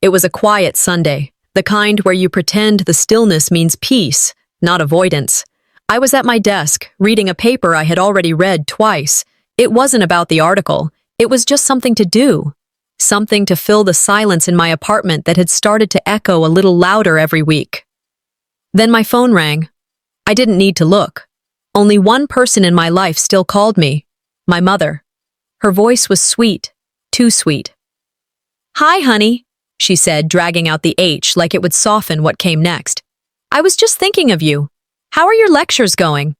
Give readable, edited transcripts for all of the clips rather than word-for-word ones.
It was a quiet Sunday, the kind where you pretend the stillness means peace, not avoidance. I was at my desk, reading a paper I had already read twice. It wasn't about the article. It was just something to do. Something to fill the silence in my apartment that had started to echo a little louder every week. Then my phone rang. I didn't need to look. Only one person in my life still called me. My mother. Her voice was sweet, too sweet. "Hi, honey," she said, dragging out the H like it would soften what came next. "I was just thinking of you. How are your lectures going?"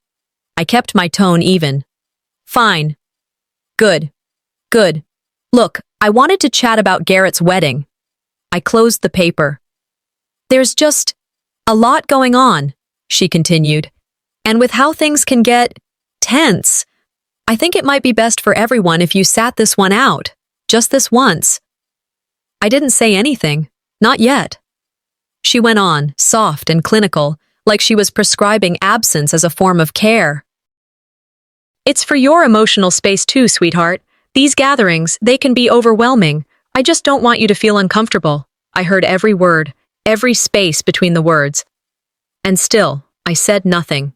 I kept my tone even. "Fine. Good. Good. Look, I wanted to chat about Garrett's wedding." I closed the paper. "There's just a lot going on," she continued. "And with how things can get tense, I think it might be best for everyone if you sat this one out, just this once." I didn't say anything, not yet. She went on, soft and clinical, like she was prescribing absence as a form of care. "It's for your emotional space too, sweetheart. These gatherings, they can be overwhelming. I just don't want you to feel uncomfortable." I heard every word, every space between the words. And still, I said nothing.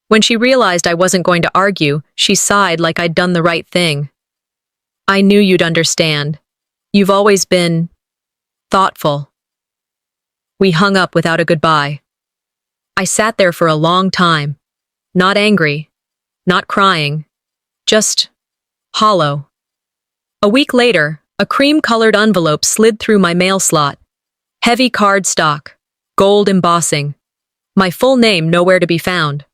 When she realized I wasn't going to argue, she sighed like I'd done the right thing. "I knew you'd understand. You've always been thoughtful." We hung up without a goodbye. I sat there for a long time, not angry, not crying, just hollow. A week later, a cream-colored envelope slid through my mail slot. Heavy cardstock, gold embossing, my full name nowhere to be found.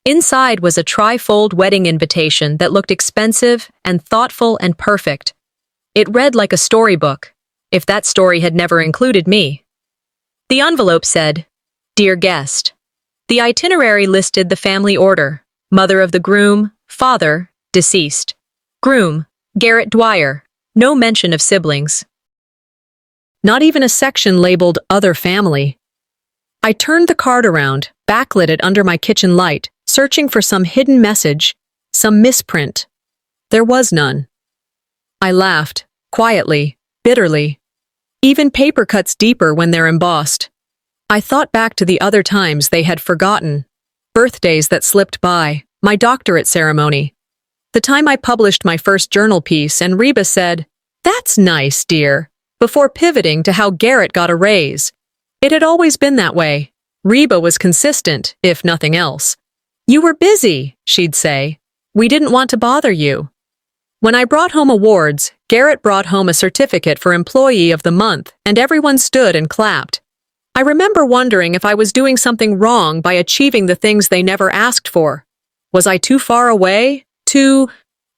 Inside was a tri-fold wedding invitation that looked expensive and thoughtful and perfect. It read like a storybook, if that story had never included me. The envelope said, "Dear guest." The itinerary listed the family order: mother of the groom, father, deceased. Groom, Garrett Dwyer, no mention of siblings. Not even a section labeled Other Family. I turned the card around, backlit it under my kitchen light, searching for some hidden message, some misprint. There was none. I laughed, quietly, bitterly. Even paper cuts deeper when they're embossed. I thought back to the other times they had forgotten. Birthdays that slipped by, my doctorate ceremony. The time I published my first journal piece and Reba said, "That's nice, dear," before pivoting to how Garrett got a raise. It had always been that way. Reba was consistent, if nothing else. "You were busy," she'd say. "We didn't want to bother you." When I brought home awards, Garrett brought home a certificate for Employee of the Month, and everyone stood and clapped. I remember wondering if I was doing something wrong by achieving the things they never asked for. Was I too far away? Too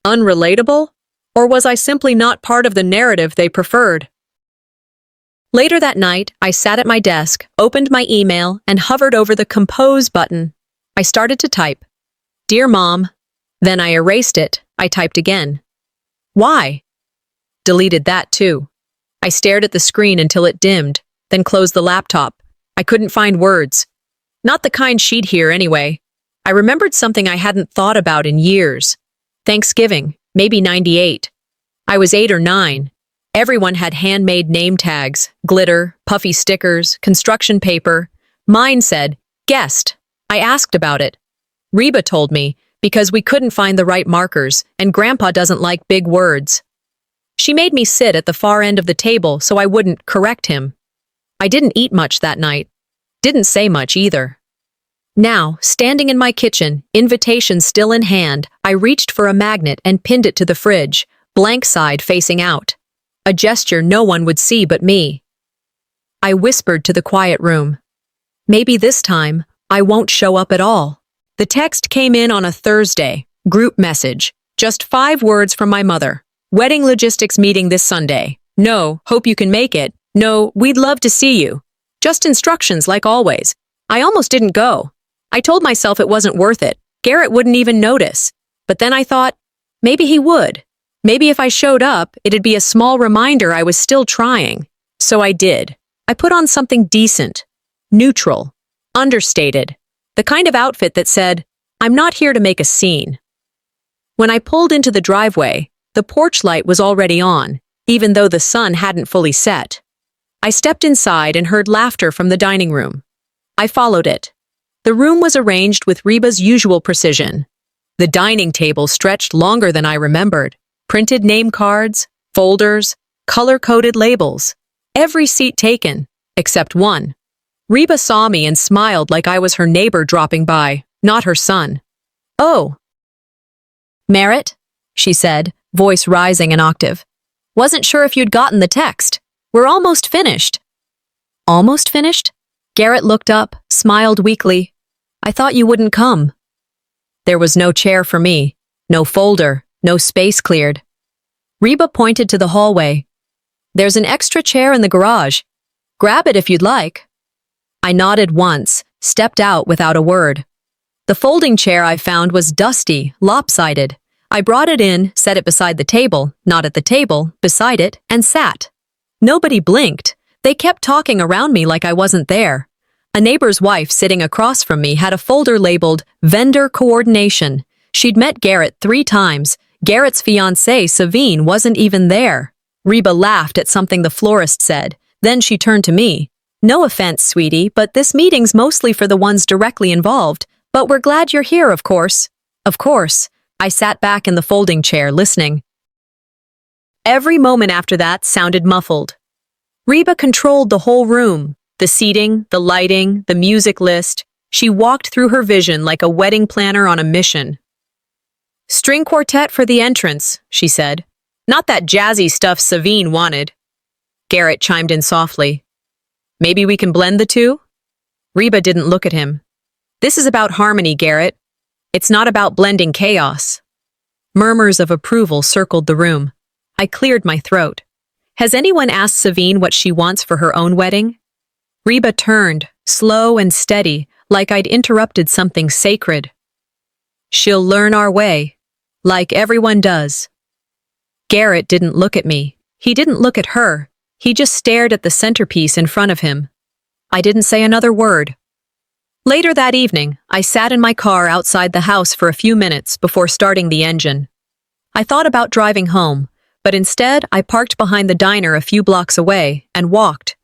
unrelatable? Or was I simply not part of the narrative they preferred? Later that night, I sat at my desk, opened my email, and hovered over the Compose button. I started to type, "Dear Mom." Then I erased it. I typed again. "Why?" Deleted that too. I stared at the screen until it dimmed, then closed the laptop. I couldn't find words. Not the kind she'd hear anyway. I remembered something I hadn't thought about in years. Thanksgiving, maybe 98. I was 8 or 9. Everyone had handmade name tags, glitter, puffy stickers, construction paper. Mine said, "Guest." I asked about it. Reba told me, because we couldn't find the right markers, and Grandpa doesn't like big words. She made me sit at the far end of the table so I wouldn't correct him. I didn't eat much that night. Didn't say much either. Now, standing in my kitchen, invitation still in hand, I reached for a magnet and pinned it to the fridge, blank side facing out. A gesture no one would see but me. I whispered to the quiet room. Maybe this time, I won't show up at all. The text came in on a Thursday, group message, just 5 words from my mother. "Wedding logistics meeting this Sunday. No, hope you can make it. No, we'd love to see you." Just instructions like always. I almost didn't go. I told myself it wasn't worth it. Garrett wouldn't even notice. But then I thought, maybe he would. Maybe if I showed up, it'd be a small reminder I was still trying. So I did. I put on something decent, neutral, understated. The kind of outfit that said, "I'm not here to make a scene." When I pulled into the driveway, the porch light was already on, even though the sun hadn't fully set. I stepped inside and heard laughter from the dining room. I followed it. The room was arranged with Reba's usual precision. The dining table stretched longer than I remembered. Printed name cards, folders, color-coded labels. Every seat taken, except one. Reba saw me and smiled like I was her neighbor dropping by, not her son. "Oh, Merritt," she said, voice rising an octave. "Wasn't sure if you'd gotten the text. We're almost finished." "Almost finished?" Garrett looked up, smiled weakly. "I thought you wouldn't come." There was no chair for me, no folder, no space cleared. Reba pointed to the hallway. "There's an extra chair in the garage. Grab it if you'd like." I nodded once, stepped out without a word. The folding chair I found was dusty, lopsided. I brought it in, set it beside the table, not at the table, beside it, and sat. Nobody blinked. They kept talking around me like I wasn't there. A neighbor's wife sitting across from me had a folder labeled Vendor Coordination. She'd met Garrett 3 times. Garrett's fiancé, Savine, wasn't even there. Reba laughed at something the florist said. Then she turned to me. "No offense, sweetie, but this meeting's mostly for the ones directly involved. But we're glad you're here, of course." "Of course." I sat back in the folding chair, listening. Every moment after that sounded muffled. Reba controlled the whole room. The seating, the lighting, the music list. She walked through her vision like a wedding planner on a mission. "String quartet for the entrance," she said. "Not that jazzy stuff Savine wanted." Garrett chimed in softly. "Maybe we can blend the two?" Reba didn't look at him. "This is about harmony, Garrett. It's not about blending chaos." Murmurs of approval circled the room. I cleared my throat. "Has anyone asked Savine what she wants for her own wedding?" Reba turned, slow and steady, like I'd interrupted something sacred. "She'll learn our way, like everyone does." Garrett didn't look at me. He didn't look at her. He just stared at the centerpiece in front of him. I didn't say another word. Later that evening, I sat in my car outside the house for a few minutes before starting the engine. I thought about driving home, but instead I parked behind the diner a few blocks away and walked.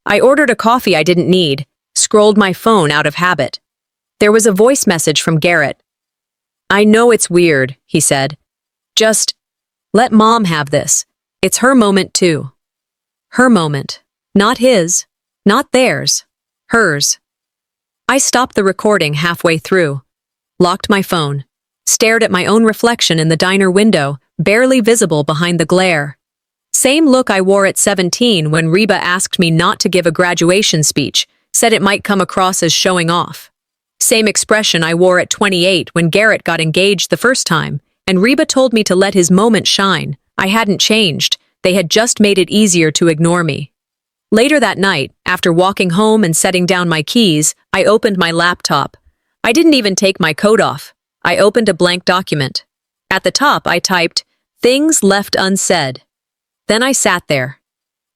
I ordered a coffee I didn't need, scrolled my phone out of habit. There was a voice message from Garrett. "I know it's weird," he said. "Just let Mom have this. It's her moment too." Her moment. Not his. Not theirs. Hers. I stopped the recording halfway through, locked my phone, stared at my own reflection in the diner window, barely visible behind the glare. Same look I wore at 17 when Reba asked me not to give a graduation speech, said it might come across as showing off. Same expression I wore at 28 when Garrett got engaged the first time, and Reba told me to let his moment shine. I hadn't changed. They had just made it easier to ignore me. Later that night, after walking home and setting down my keys, I opened my laptop. I didn't even take my coat off. I opened a blank document. At the top, I typed, "Things left unsaid." Then I sat there.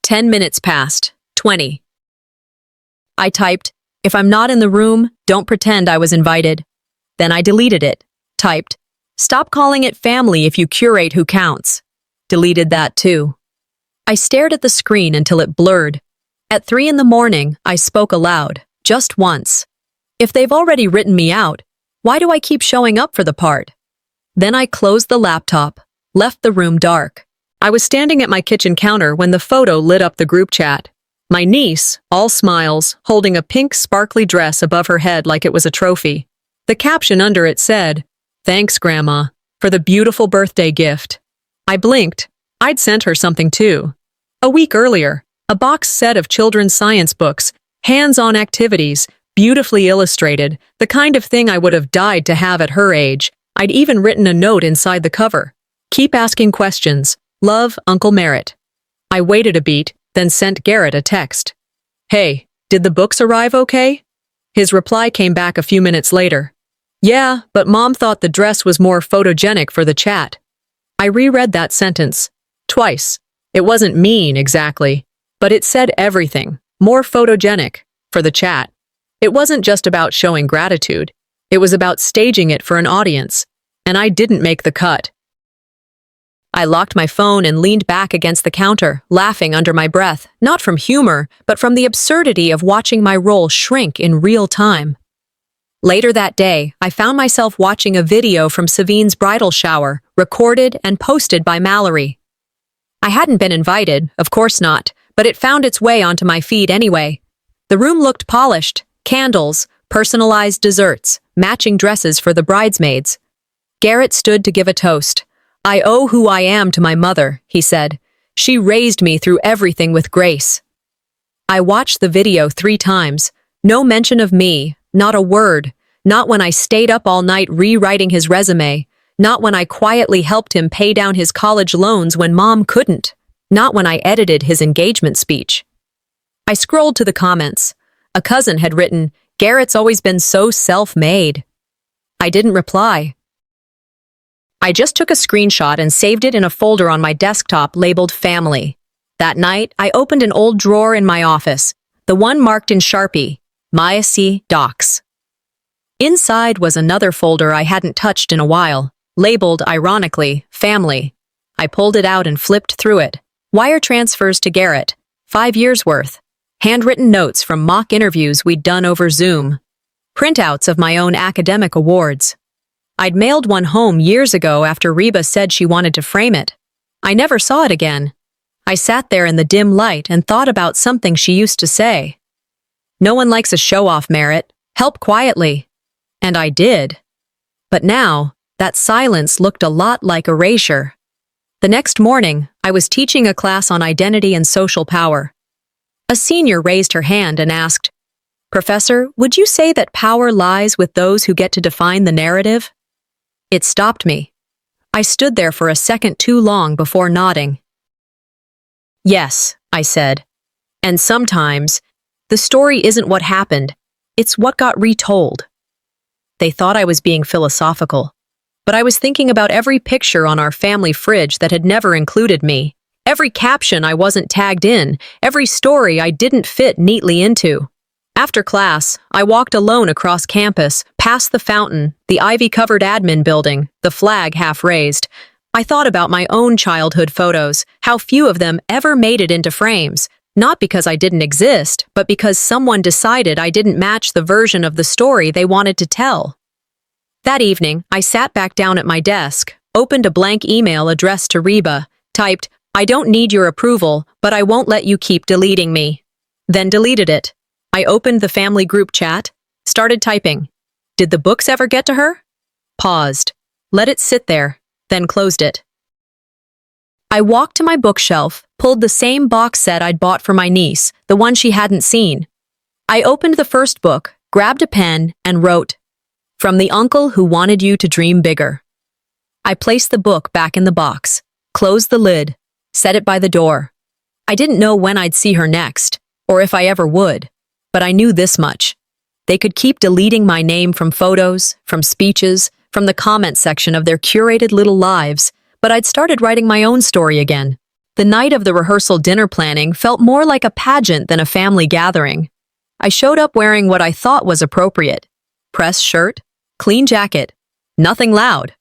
10 minutes passed. 20. I typed, "If I'm not in the room, don't pretend I was invited." Then I deleted it. Typed, "Stop calling it family if you curate who counts." Deleted that too. I stared at the screen until it blurred. At 3 in the morning, I spoke aloud, just once. If they've already written me out, why do I keep showing up for the part? Then I closed the laptop, left the room dark. I was standing at my kitchen counter when the photo lit up the group chat. My niece, all smiles, holding a pink sparkly dress above her head like it was a trophy. The caption under it said, "Thanks, Grandma, for the beautiful birthday gift." I blinked. I'd sent her something too. A week earlier, a box set of children's science books, hands-on activities, beautifully illustrated, the kind of thing I would have died to have at her age. I'd even written a note inside the cover. "Keep asking questions. Love, Uncle Merritt." I waited a beat, then sent Garrett a text. "Hey, did the books arrive okay?" His reply came back a few minutes later. "Yeah, but Mom thought the dress was more photogenic for the chat." I reread that sentence. Twice. It wasn't mean, exactly, but it said everything. More photogenic. For the chat. It wasn't just about showing gratitude. It was about staging it for an audience. And I didn't make the cut. I locked my phone and leaned back against the counter, laughing under my breath, not from humor, but from the absurdity of watching my role shrink in real time. Later that day, I found myself watching a video from Savine's bridal shower, recorded and posted by Mallory. I hadn't been invited, of course not, but it found its way onto my feed anyway. The room looked polished, candles, personalized desserts, matching dresses for the bridesmaids. Garrett stood to give a toast. "I owe who I am to my mother," he said. "She raised me through everything with grace." I watched the video 3 times. No mention of me, not a word. Not when I stayed up all night rewriting his resume. Not when I quietly helped him pay down his college loans when Mom couldn't. Not when I edited his engagement speech. I scrolled to the comments. A cousin had written, "Garrett's always been so self-made." I didn't reply. I just took a screenshot and saved it in a folder on my desktop labeled Family. That night, I opened an old drawer in my office, the one marked in Sharpie, Maya C. Docs. Inside was another folder I hadn't touched in a while, labeled, ironically, Family. I pulled it out and flipped through it. Wire transfers to Garrett, 5 years worth. Handwritten notes from mock interviews we'd done over Zoom. Printouts of my own academic awards. I'd mailed one home years ago after Reba said she wanted to frame it. I never saw it again. I sat there in the dim light and thought about something she used to say. "No one likes a show-off, Merritt. Help quietly." And I did. But now, that silence looked a lot like erasure. The next morning, I was teaching a class on identity and social power. A senior raised her hand and asked, "Professor, would you say that power lies with those who get to define the narrative?" It stopped me. I stood there for a second too long before nodding. "Yes," I said. "And sometimes, the story isn't what happened, it's what got retold." They thought I was being philosophical, but I was thinking about every picture on our family fridge that had never included me, every caption I wasn't tagged in, every story I didn't fit neatly into. After class, I walked alone across campus, past the fountain, the ivy-covered admin building, the flag half raised. I thought about my own childhood photos, how few of them ever made it into frames, not because I didn't exist, but because someone decided I didn't match the version of the story they wanted to tell. That evening, I sat back down at my desk, opened a blank email addressed to Reba, typed, "I don't need your approval, but I won't let you keep deleting me." Then deleted it. I opened the family group chat, started typing. Did the books ever get to her? Paused, let it sit there, then closed it. I walked to my bookshelf, pulled the same box set I'd bought for my niece, the one she hadn't seen. I opened the first book, grabbed a pen, and wrote, "From the uncle who wanted you to dream bigger." I placed the book back in the box, closed the lid, set it by the door. I didn't know when I'd see her next, or if I ever would, but I knew this much. They could keep deleting my name from photos, from speeches, from the comment section of their curated little lives, but I'd started writing my own story again. The night of the rehearsal dinner planning felt more like a pageant than a family gathering. I showed up wearing what I thought was appropriate. Press shirt, clean jacket, nothing loud.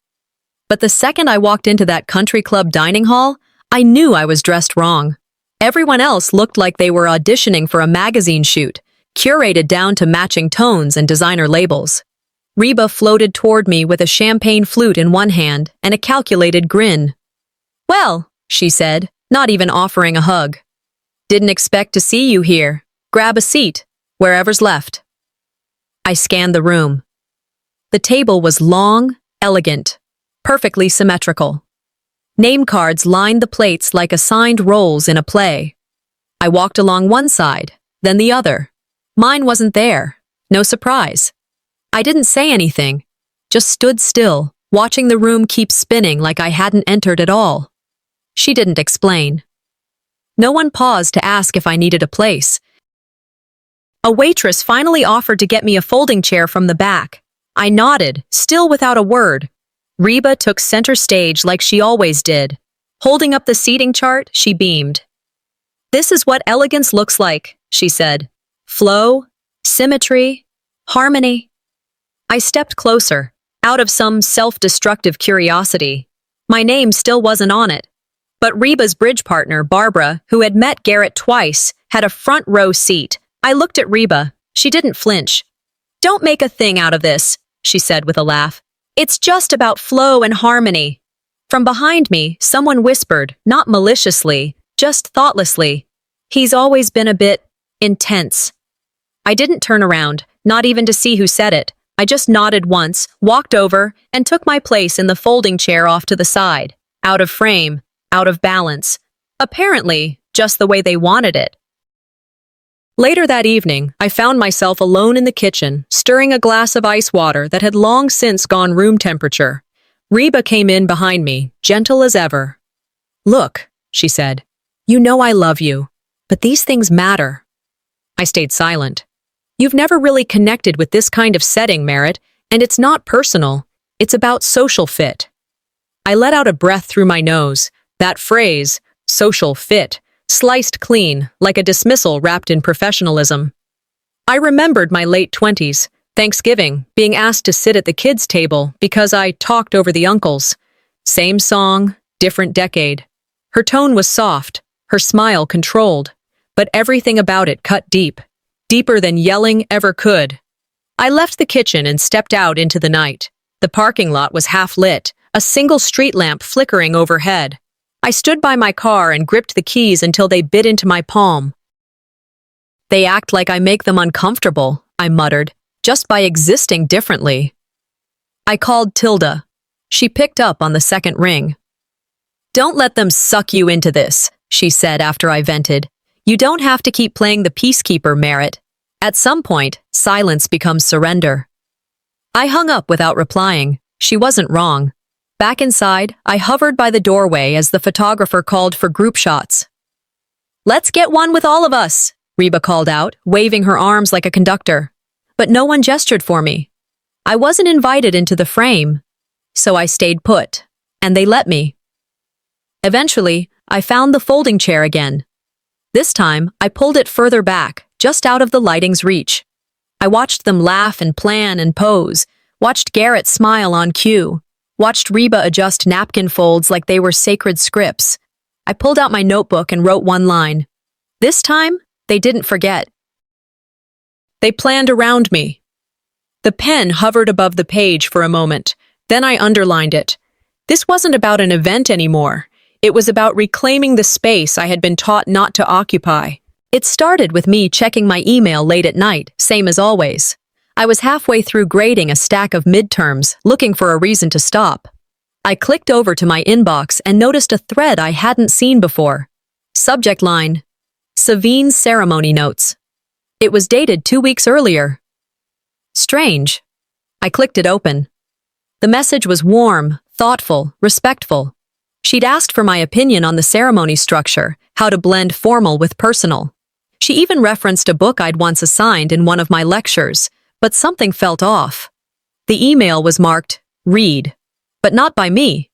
But the second I walked into that country club dining hall, I knew I was dressed wrong. Everyone else looked like they were auditioning for a magazine shoot, curated down to matching tones and designer labels. Reba floated toward me with a champagne flute in one hand and a calculated grin. "Well," she said, not even offering a hug. "Didn't expect to see you here. Grab a seat, wherever's left." I scanned the room. The table was long, elegant, perfectly symmetrical. Name cards lined the plates like assigned roles in a play. I walked along one side, then the other. Mine wasn't there. No surprise. I didn't say anything, just stood still, watching the room keep spinning like I hadn't entered at all. She didn't explain. No one paused to ask if I needed a place. A waitress finally offered to get me a folding chair from the back. I nodded, still without a word. Reba took center stage like she always did. Holding up the seating chart, she beamed. "This is what elegance looks like," she said. "Flow, symmetry, harmony." I stepped closer, out of some self-destructive curiosity. My name still wasn't on it. But Reba's bridge partner, Barbara, who had met Garrett twice, had a front row seat. I looked at Reba. She didn't flinch. "Don't make a thing out of this," she said with a laugh. "It's just about flow and harmony." From behind me, someone whispered, not maliciously, just thoughtlessly, "He's always been a bit intense." I didn't turn around, not even to see who said it. I just nodded once, walked over, and took my place in the folding chair off to the side. Out of frame, out of balance. Apparently, just the way they wanted it. Later that evening, I found myself alone in the kitchen, stirring a glass of ice water that had long since gone room temperature. Reba came in behind me, gentle as ever. "Look," she said, "you know I love you, but these things matter." I stayed silent. "You've never really connected with this kind of setting, Merritt, and it's not personal. It's about social fit." I let out a breath through my nose. That phrase, social fit, sliced clean, like a dismissal wrapped in professionalism. I remembered my late 20s, Thanksgiving, being asked to sit at the kids' table because I talked over the uncles. Same song, different decade. Her tone was soft, her smile controlled, but everything about it cut deep, deeper than yelling ever could. I left the kitchen and stepped out into the night. The parking lot was half lit, a single street lamp flickering overhead. I stood by my car and gripped the keys until they bit into my palm. "They act like I make them uncomfortable," I muttered, "just by existing differently." I called Tilda. She picked up on the second ring. "Don't let them suck you into this," she said after I vented. "You don't have to keep playing the peacekeeper, Merritt. At some point, silence becomes surrender." I hung up without replying. She wasn't wrong. Back inside, I hovered by the doorway as the photographer called for group shots. "Let's get one with all of us," Reba called out, waving her arms like a conductor. But no one gestured for me. I wasn't invited into the frame, so I stayed put, and they let me. Eventually, I found the folding chair again. This time, I pulled it further back, just out of the lighting's reach. I watched them laugh and plan and pose, watched Garrett smile on cue, watched Reba adjust napkin folds like they were sacred scripts. I pulled out my notebook and wrote one line. This time, they didn't forget. They planned around me. The pen hovered above the page for a moment. Then I underlined it. This wasn't about an event anymore. It was about reclaiming the space I had been taught not to occupy. It started with me checking my email late at night, same as always. I was halfway through grading a stack of midterms, looking for a reason to stop. I clicked over to my inbox and noticed a thread I hadn't seen before. Subject line: Savine's ceremony notes. It was dated 2 weeks earlier. Strange. I clicked it open. The message was warm, thoughtful, respectful. She'd asked for my opinion on the ceremony structure, how to blend formal with personal. She even referenced a book I'd once assigned in one of my lectures, but something felt off. The email was marked, read, but not by me.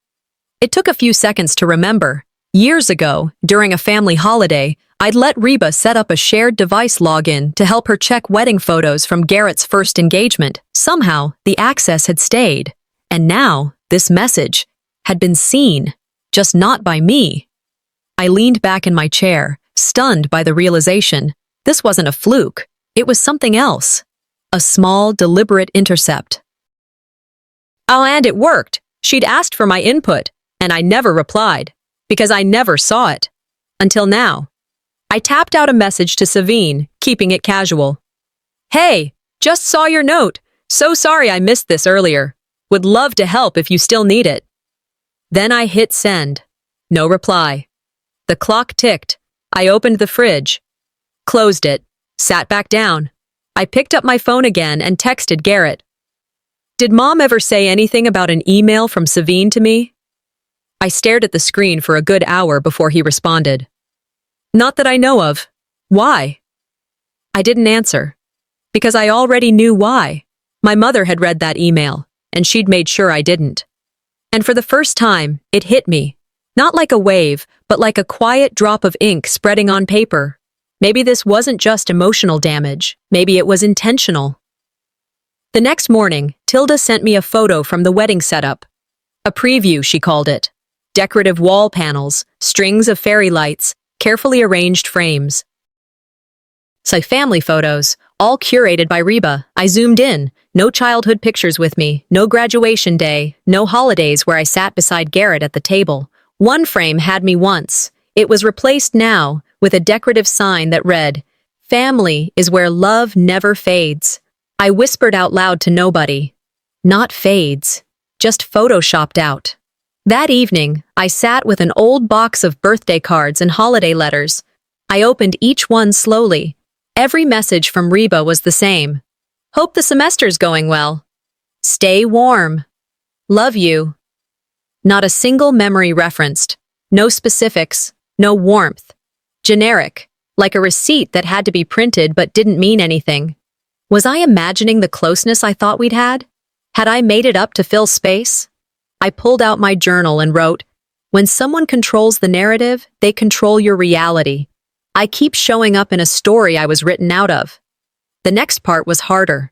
It took a few seconds to remember. Years ago, during a family holiday, I'd let Reba set up a shared device login to help her check wedding photos from Garrett's first engagement. Somehow, the access had stayed. And now, this message had been seen, just not by me. I leaned back in my chair, stunned by the realization. This wasn't a fluke. It was something else. A small, deliberate intercept. Oh, and it worked. She'd asked for my input, and I never replied, because I never saw it. Until now. I tapped out a message to Savine, keeping it casual. Hey, just saw your note. So sorry I missed this earlier. Would love to help if you still need it. Then I hit send. No reply. The clock ticked. I opened the fridge. Closed it. Sat back down. I picked up my phone again and texted Garrett. Did Mom ever say anything about an email from Savine to me? I stared at the screen for a good hour before he responded. Not that I know of. Why? I didn't answer. Because I already knew why. My mother had read that email, and she'd made sure I didn't. And for the first time, it hit me. Not like a wave, but like a quiet drop of ink spreading on paper. Maybe this wasn't just emotional damage. Maybe it was intentional. The next morning, Tilda sent me a photo from the wedding setup. A preview, she called it. decorative wall panels, strings of fairy lights, carefully arranged frames. Family photos, all curated by Reba. I zoomed in. No childhood pictures with me, no graduation day, no holidays where I sat beside Garrett at the table. One frame had me once. It was replaced now with a decorative sign that read, "Family is where love never fades." I whispered out loud to nobody. Not fades, just photoshopped out. That evening, I sat with an old box of birthday cards and holiday letters. I opened each one slowly. Every message from Reba was the same. Hope the semester's going well. Stay warm. Love you. Not a single memory referenced. No specifics. No warmth. Generic, like a receipt that had to be printed but didn't mean anything. Was I imagining the closeness I thought we'd had? Had I made it up to fill space? I pulled out my journal and wrote, "When someone controls the narrative, they control your reality. I keep showing up in a story I was written out of." The next part was harder.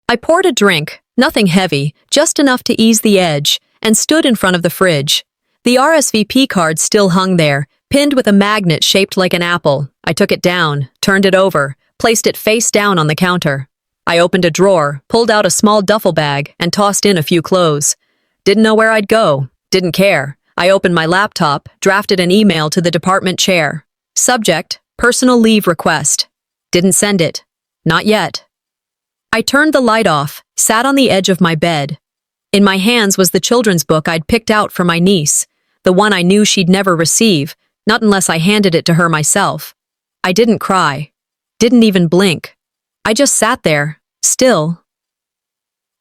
I poured a drink, nothing heavy, just enough to ease the edge, and stood in front of the fridge. The RSVP card still hung there, pinned with a magnet shaped like an apple. I took it down, turned it over, placed it face down on the counter. I opened a drawer, pulled out a small duffel bag, and tossed in a few clothes. Didn't know where I'd go, didn't care. I opened my laptop, drafted an email to the department chair. Subject, personal leave request. Didn't send it. Not yet. I turned the light off, sat on the edge of my bed. In my hands was the children's book I'd picked out for my niece, the one I knew she'd never receive, not unless I handed it to her myself. I didn't cry. Didn't even blink. I just sat there, still.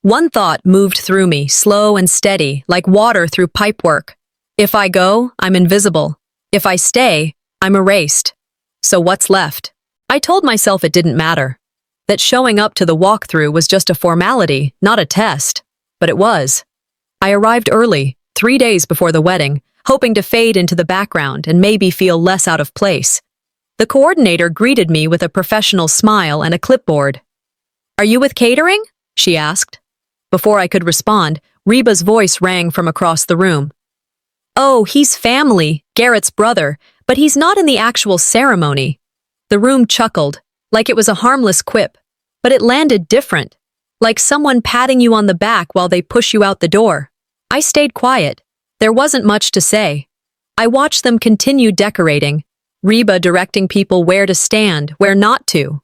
One thought moved through me, slow and steady, like water through pipework. If I go, I'm invisible. If I stay, I'm erased. So what's left? I told myself it didn't matter. That showing up to the walkthrough was just a formality, not a test. But it was. I arrived early, 3 days before the wedding, hoping to fade into the background and maybe feel less out of place. The coordinator greeted me with a professional smile and a clipboard. "Are you with catering?" she asked. Before I could respond, Reba's voice rang from across the room. "Oh, he's family, Garrett's brother, but he's not in the actual ceremony." The room chuckled, like it was a harmless quip, but it landed different, like someone patting you on the back while they push you out the door. I stayed quiet. There wasn't much to say. I watched them continue decorating, Reba directing people where to stand, where not to.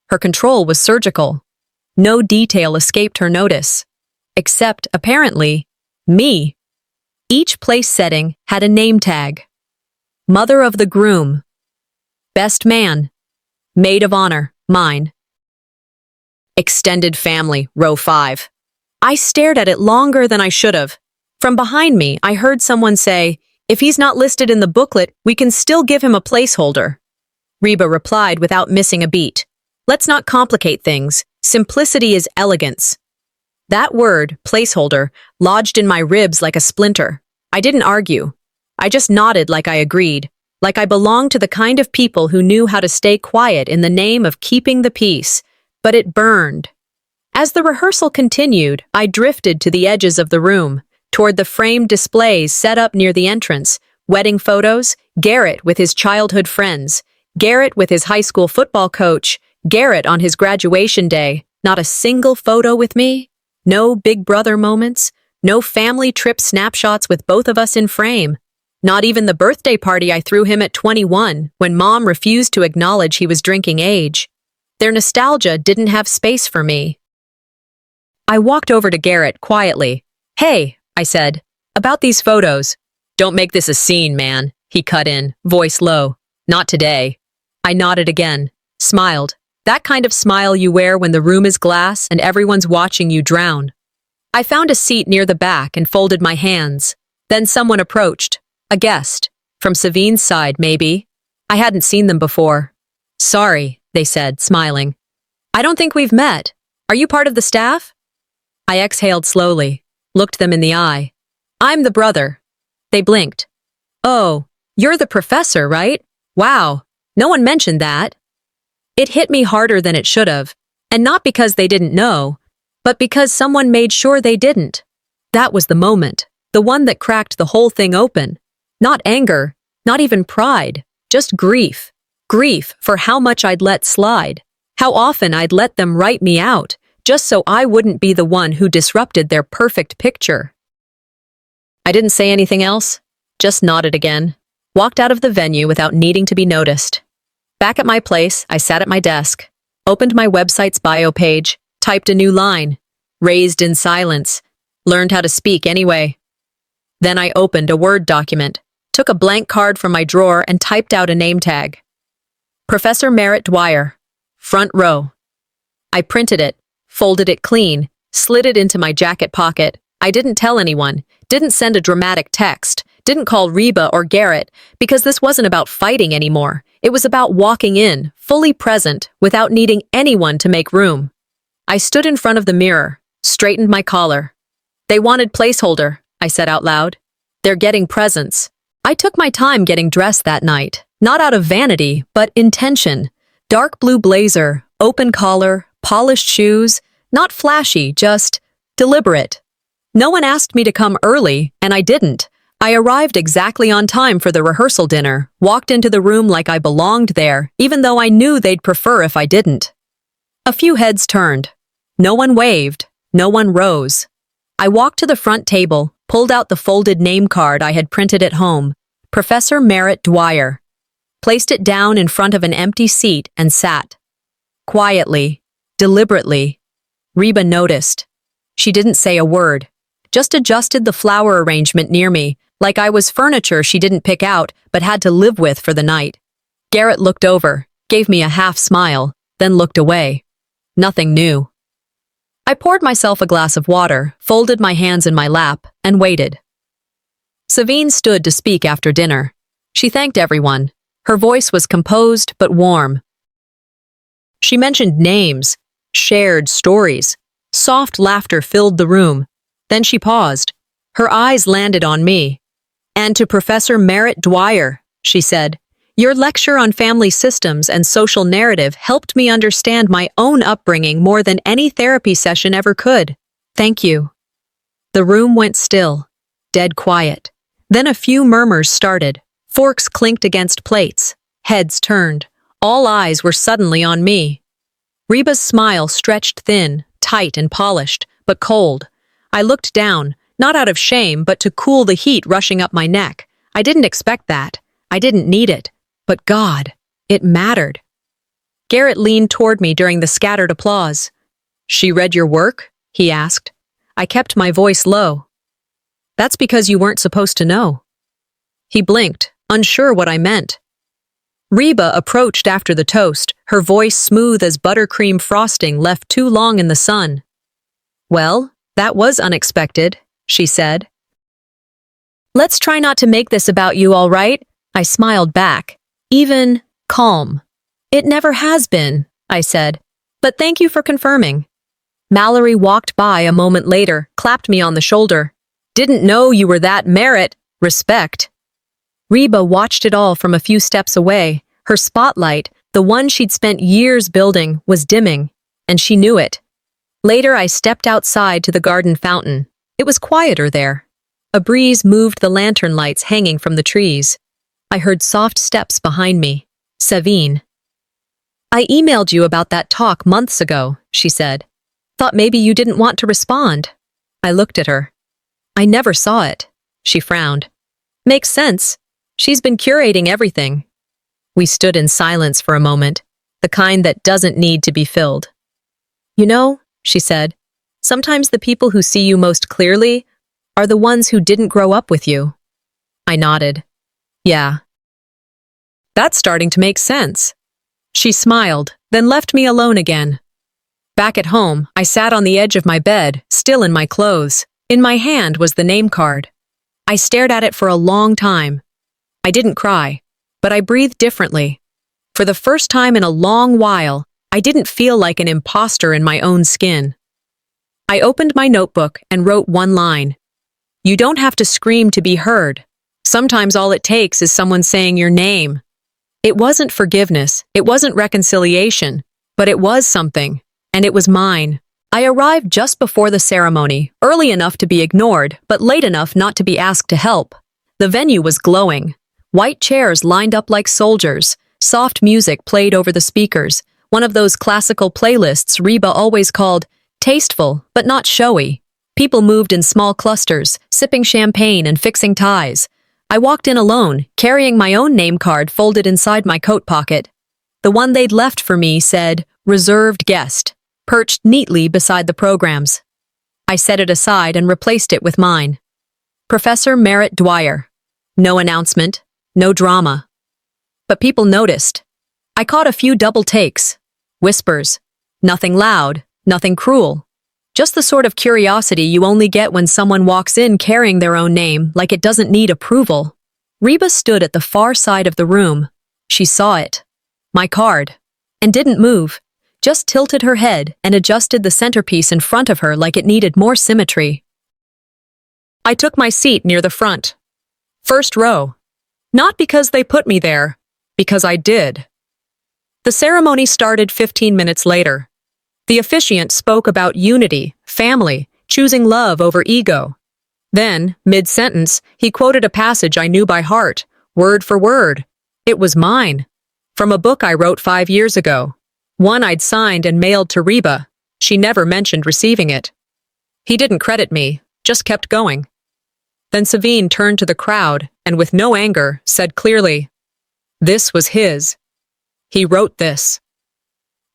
Her control was surgical. No detail escaped her notice. Except, apparently, me. Each place setting had a name tag. Mother of the groom. Best man. Maid of honor, mine. Extended family, row 5. I stared at it longer than I should have. From behind me, I heard someone say, "If he's not listed in the booklet, we can still give him a placeholder." Reba replied without missing a beat. "Let's not complicate things. Simplicity is elegance." That word, placeholder, lodged in my ribs like a splinter. I didn't argue. I just nodded like I agreed, like I belonged to the kind of people who knew how to stay quiet in the name of keeping the peace. But it burned. As the rehearsal continued, I drifted to the edges of the room, toward the framed displays set up near the entrance, wedding photos, Garrett with his childhood friends, Garrett with his high school football coach, Garrett on his graduation day, not a single photo with me, no big brother moments, no family trip snapshots with both of us in frame, not even the birthday party I threw him at 21 when Mom refused to acknowledge he was drinking age. Their nostalgia didn't have space for me. I walked over to Garrett quietly. "Hey," I said, "about these photos." "Don't make this a scene, man," he cut in, voice low. "Not today." I nodded again, smiled. That kind of smile you wear when the room is glass and everyone's watching you drown. I found a seat near the back and folded my hands. Then someone approached. A guest. From Savine's side, maybe. I hadn't seen them before. "Sorry," they said, smiling. "I don't think we've met. Are you part of the staff?" I exhaled slowly, looked them in the eye. "I'm the brother." They blinked. "Oh, you're the professor, right? Wow, no one mentioned that." It hit me harder than it should have, and not because they didn't know, but because someone made sure they didn't. That was the moment, the one that cracked the whole thing open. Not anger, not even pride, just grief. Grief for how much I'd let slide, how often I'd let them write me out, just so I wouldn't be the one who disrupted their perfect picture. I didn't say anything else, just nodded again, walked out of the venue without needing to be noticed. Back at my place, I sat at my desk, opened my website's bio page, typed a new line, raised in silence, learned how to speak anyway. Then I opened a Word document, took a blank card from my drawer and typed out a name tag. Professor Merritt Dwyer, front row. I printed it, folded it clean, slid it into my jacket pocket. I didn't tell anyone, didn't send a dramatic text, didn't call Reba or Garrett, because this wasn't about fighting anymore. It was about walking in, fully present, without needing anyone to make room. I stood in front of the mirror, straightened my collar. They wanted placeholder, I said out loud. They're getting presents. I took my time getting dressed that night, not out of vanity, but intention. Dark blue blazer, open collar, polished shoes, not flashy, just deliberate. No one asked me to come early, and I didn't. I arrived exactly on time for the rehearsal dinner, walked into the room like I belonged there, even though I knew they'd prefer if I didn't. A few heads turned. No one waved, no one rose. I walked to the front table, pulled out the folded name card I had printed at home, Professor Merritt Dwyer, placed it down in front of an empty seat and sat. Quietly, deliberately. Reba noticed. She didn't say a word, just adjusted the flower arrangement near me, like I was furniture she didn't pick out but had to live with for the night. Garrett looked over, gave me a half smile, then looked away. Nothing new. I poured myself a glass of water, folded my hands in my lap, and waited. Savine stood to speak after dinner. She thanked everyone. Her voice was composed but warm. She mentioned names, shared stories. Soft laughter filled the room. Then she paused. Her eyes landed on me. And to Professor Merritt Dwyer, she said, your lecture on family systems and social narrative helped me understand my own upbringing more than any therapy session ever could. Thank you. The room went still, dead quiet. Then a few murmurs started. Forks clinked against plates. Heads turned. All eyes were suddenly on me. Reba's smile stretched thin, tight and polished, but cold. I looked down, not out of shame, but to cool the heat rushing up my neck. I didn't expect that. I didn't need it. But God, it mattered. Garrett leaned toward me during the scattered applause. She read your work? He asked. I kept my voice low. That's because you weren't supposed to know. He blinked, unsure what I meant. Reba approached after the toast, her voice smooth as buttercream frosting left too long in the sun. Well, that was unexpected, she said. Let's try not to make this about you, all right? I smiled back. Even calm. It never has been, I said. But thank you for confirming. Mallory walked by a moment later, clapped me on the shoulder. Didn't know you were that Merritt. Respect. Reba watched it all from a few steps away. Her spotlight, the one she'd spent years building, was dimming, and she knew it. Later, I stepped outside to the garden fountain. It was quieter there. A breeze moved the lantern lights hanging from the trees. I heard soft steps behind me. Savine. I emailed you about that talk months ago, she said. Thought maybe you didn't want to respond. I looked at her. I never saw it. She frowned. Makes sense. She's been curating everything. We stood in silence for a moment, the kind that doesn't need to be filled. You know, she said, sometimes the people who see you most clearly are the ones who didn't grow up with you. I nodded. Yeah. That's starting to make sense. She smiled, then left me alone again. Back at home, I sat on the edge of my bed, still in my clothes. In my hand was the name card. I stared at it for a long time. I didn't cry, but I breathed differently. For the first time in a long while, I didn't feel like an imposter in my own skin. I opened my notebook and wrote one line. You don't have to scream to be heard. Sometimes all it takes is someone saying your name. It wasn't forgiveness, it wasn't reconciliation, but it was something, and it was mine. I arrived just before the ceremony, early enough to be ignored, but late enough not to be asked to help. The venue was glowing. White chairs lined up like soldiers. Soft music played over the speakers, one of those classical playlists Reba always called tasteful, but not showy. People moved in small clusters, sipping champagne and fixing ties. I walked in alone, carrying my own name card folded inside my coat pocket. The one they'd left for me said, "Reserved guest," perched neatly beside the programs. I set it aside and replaced it with mine. Professor Merritt Dwyer. No announcement, no drama. But people noticed. I caught a few double takes. Whispers. Nothing loud, nothing cruel. Just the sort of curiosity you only get when someone walks in carrying their own name, like it doesn't need approval. Reba stood at the far side of the room. She saw it. My card. And didn't move. Just tilted her head and adjusted the centerpiece in front of her like it needed more symmetry. I took my seat near the front. First row. Not because they put me there, because I did. The ceremony started 15 minutes later. The officiant spoke about unity, family, choosing love over ego. Then, mid-sentence, he quoted a passage I knew by heart, word for word. It was mine. From a book I wrote 5 years ago. One I'd signed and mailed to Reba. She never mentioned receiving it. He didn't credit me, just kept going. Then Savine turned to the crowd and with no anger said clearly, "This was his. He wrote this."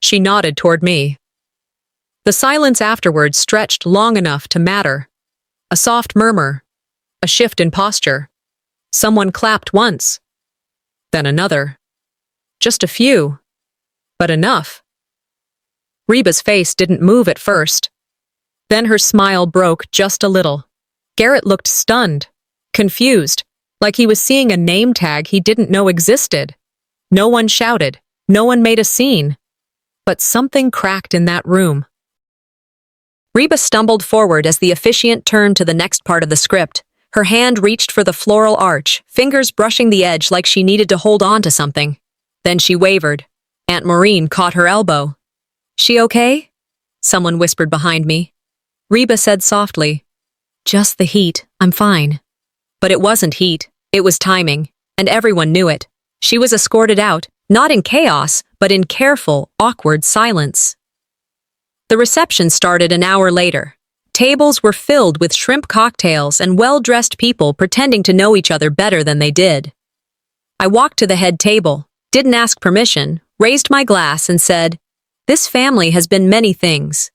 She nodded toward me. The silence afterwards stretched long enough to matter. A soft murmur, a shift in posture. Someone clapped once, then another. Just a few, but enough. Reba's face didn't move at first. Then her smile broke just a little. Garrett looked stunned, confused, like he was seeing a name tag he didn't know existed. No one shouted, no one made a scene. But something cracked in that room. Reba stumbled forward as the officiant turned to the next part of the script. Her hand reached for the floral arch, fingers brushing the edge like she needed to hold on to something. Then she wavered. Aunt Maureen caught her elbow. "She okay?" Someone whispered behind me. Reba said softly, "Just the heat, I'm fine." But it wasn't heat, it was timing, and everyone knew it. She was escorted out, not in chaos, but in careful, awkward silence. The reception started an hour later. Tables were filled with shrimp cocktails and well-dressed people pretending to know each other better than they did. I walked to the head table, didn't ask permission, raised my glass and said, "This family has been many things.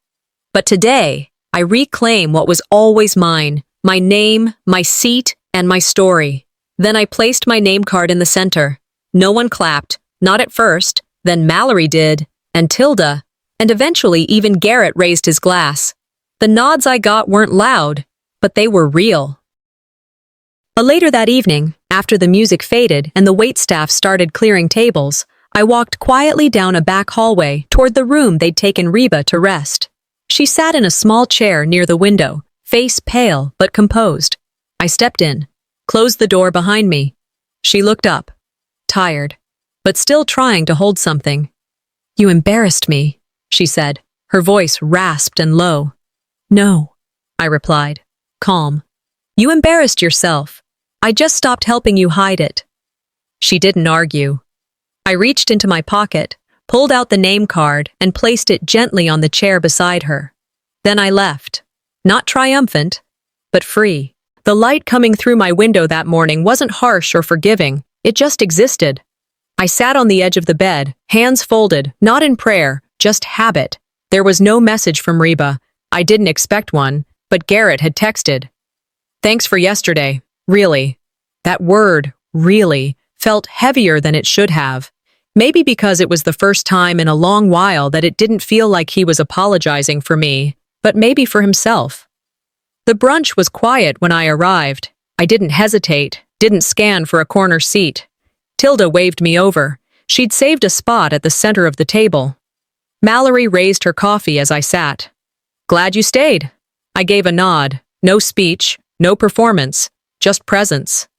But today, I reclaim what was always mine, my name, my seat, and my story." Then I placed my name card in the center. No one clapped, not at first, then Mallory did, and Tilda, and eventually even Garrett raised his glass. The nods I got weren't loud, but they were real. Later that evening, after the music faded and the waitstaff started clearing tables, I walked quietly down a back hallway toward the room they'd taken Reba to rest. She sat in a small chair near the window, face pale but composed. I stepped in, closed the door behind me. She looked up, tired, but still trying to hold something. "You embarrassed me," she said, her voice rasped and low. "No," I replied, calm. "You embarrassed yourself. I just stopped helping you hide it." She didn't argue. I reached into my pocket, pulled out the name card, and placed it gently on the chair beside her. Then I left. Not triumphant, but free. The light coming through my window that morning wasn't harsh or forgiving, it just existed. I sat on the edge of the bed, hands folded, not in prayer, just habit. There was no message from Reba. I didn't expect one, but Garrett had texted. "Thanks for yesterday, really." That word, really, felt heavier than it should have. Maybe because it was the first time in a long while that it didn't feel like he was apologizing for me, but maybe for himself. The brunch was quiet when I arrived. I didn't hesitate, didn't scan for a corner seat. Tilda waved me over. She'd saved a spot at the center of the table. Mallory raised her coffee as I sat. "Glad you stayed." I gave a nod. No speech, no performance, just presence.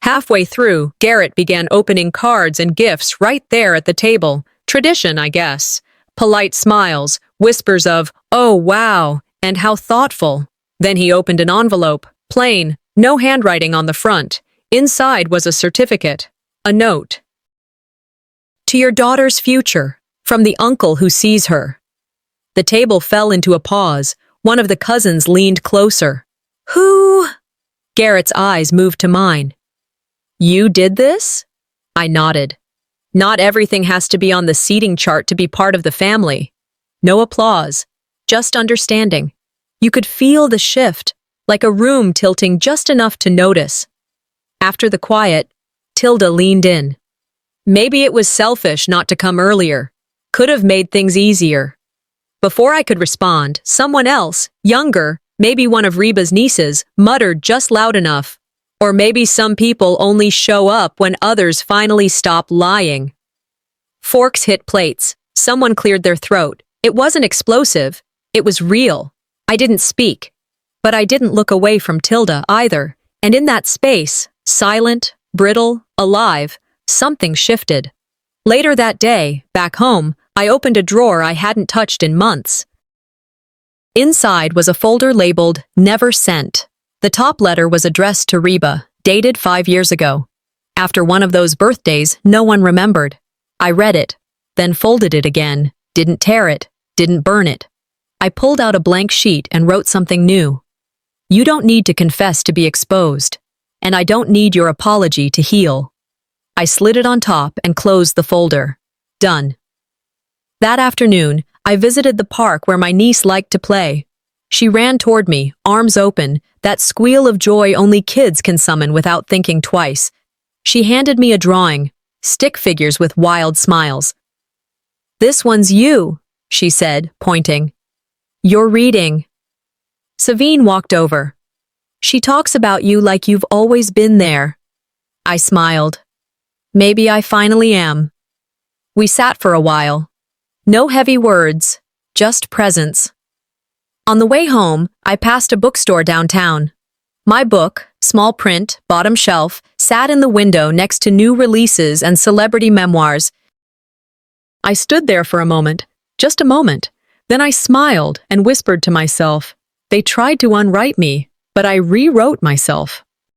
Halfway through, Garrett began opening cards and gifts right there at the table. Tradition, I guess. Polite smiles, whispers of, "Oh, wow," and "How thoughtful." Then he opened an envelope, plain, no handwriting on the front. Inside was a certificate, a note. "To your daughter's future, from the uncle who sees her." The table fell into a pause. One of the cousins leaned closer. "Who?" Garrett's eyes moved to mine. "You did this?" I nodded. Not everything has to be on the seating chart to be part of the family. No applause, just understanding. You could feel the shift, like a room tilting just enough to notice. After the quiet, Tilda leaned in. Maybe it was selfish not to come earlier. Could have made things easier. Before I could respond, someone else, younger, maybe one of Reba's nieces, muttered just loud enough. Or maybe some people only show up when others finally stop lying. Forks hit plates. Someone cleared their throat. It wasn't explosive. It was real. I didn't speak. But I didn't look away from Tilda either. And in that space, silent, brittle, alive, something shifted. Later that day, back home, I opened a drawer I hadn't touched in months. Inside was a folder labeled "Never Sent." The top letter was addressed to Reba, dated 5 years ago. After one of those birthdays, no one remembered. I read it, then folded it again, didn't tear it, didn't burn it. I pulled out a blank sheet and wrote something new. "You don't need to confess to be exposed, and I don't need your apology to heal." I slid it on top and closed the folder. Done. That afternoon, I visited the park where my niece liked to play. She ran toward me, arms open, that squeal of joy only kids can summon without thinking twice. She handed me a drawing, stick figures with wild smiles. "This one's you," she said, pointing. "You're reading." Savine walked over. "She talks about you like you've always been there." I smiled. Maybe I finally am. We sat for a while. No heavy words, just presence. On the way home, I passed a bookstore downtown. My book, small print, bottom shelf, sat in the window next to new releases and celebrity memoirs. I stood there for a moment, just a moment. Then I smiled and whispered to myself. They tried to unwrite me, but I rewrote myself.